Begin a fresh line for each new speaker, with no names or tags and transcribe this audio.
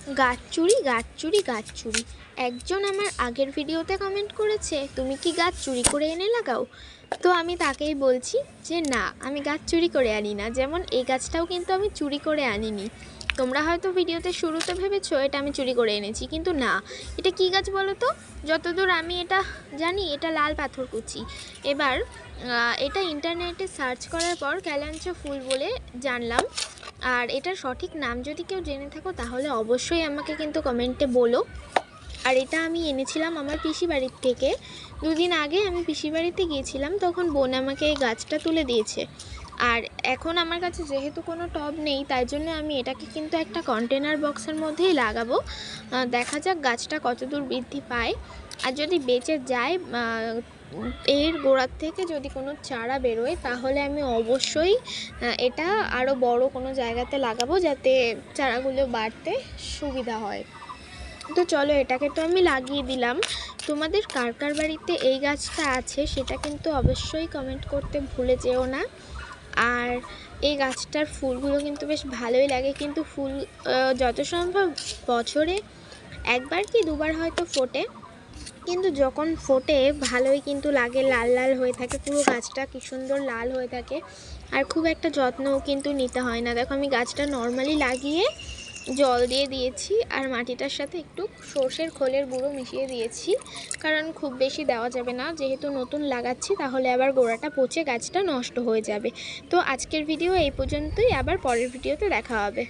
গাছ চুরি গাছ চুরি গাছ চুরি। একজন আমার আগের ভিডিওতে কমেন্ট করেছে, তুমি কি গাছ চুরি করে এনে লাগাও? তো আমি তাকেই বলছি যে না, আমি গাছ চুরি করে আনি না। যেমন এই গাছটাও কিন্তু আমি চুরি করে আনিনি। তোমরা হয়তো ভিডিওতে শুরুতে ভেবেছো এটা আমি চুরি করে এনেছি, কিন্তু না। এটা কি গাছ বলো তো? যতদূর আমি এটা জানি এটা লাল পাথরকুচি। এবার এটা ইন্টারনেটে সার্চ করার পর ক্যালাঞ্চো ফুল বলে জানলাম। আর এটার সঠিক নাম যদি কেউ জেনে থাকো তাহলে অবশ্যই আমাকে কিন্তু কমেন্টে বলো। আর এটা আমি এনেছিলাম আমার পিসি বাড়ির থেকে। দুদিন আগে আমি পিসি বাড়িতে গিয়েছিলাম, তখন বোন আমাকে এই গাছটা তুলে দিয়েছে। আর এখন আমার কাছে যেহেতু কোনো টব নেই, তাই জন্য আমি এটাকে কিন্তু একটা কন্টেনার বক্সের মধ্যেই লাগাবো। দেখা যাক গাছটা কতদূর বৃদ্ধি পায়। আর যদি বেঁচে যায়, এর গোড়ার থেকে যদি কোনো চারা বেরোয়, তাহলে আমি অবশ্যই এটা আরও বড় কোনো জায়গাতে লাগাবো, যাতে চারাগুলো বাড়তে সুবিধা হয়। তো চলো, এটাকে তো আমি লাগিয়ে দিলাম। তোমাদের কার কার বাড়িতে এই গাছটা আছে সেটা কিন্তু অবশ্যই কমেন্ট করতে ভুলে যেও না। আর এই গাছটার ফুলগুলো কিন্তু বেশ ভালোই লাগে, কিন্তু ফুল যত সম্ভব বছরে একবার কি দুবার হয়তো ফোটে, কিন্তু যখন ফোটে ভালোই কিন্তু লাগে, লাল লাল হয়ে থাকে পুরো গাছটা, কি সুন্দর লাল হয়ে থাকে। আর খুব একটা যত্নও কিন্তু নিতে হয় না। দেখো, আমি গাছটা নর্মালি লাগিয়ে জল দিয়ে দিয়েছি, আর মাটিটার সাথে একটু সর্ষের খোলের গুঁড়ো মিশিয়ে দিয়েছি, কারণ খুব বেশি দেওয়া যাবে না, যেহেতু নতুন লাগাচ্ছি, তাহলে আবার গোড়াটা পচে গাছটা নষ্ট হয়ে যাবে। তো আজকের ভিডিও এই পর্যন্তই, আবার পরের ভিডিওতে দেখা হবে।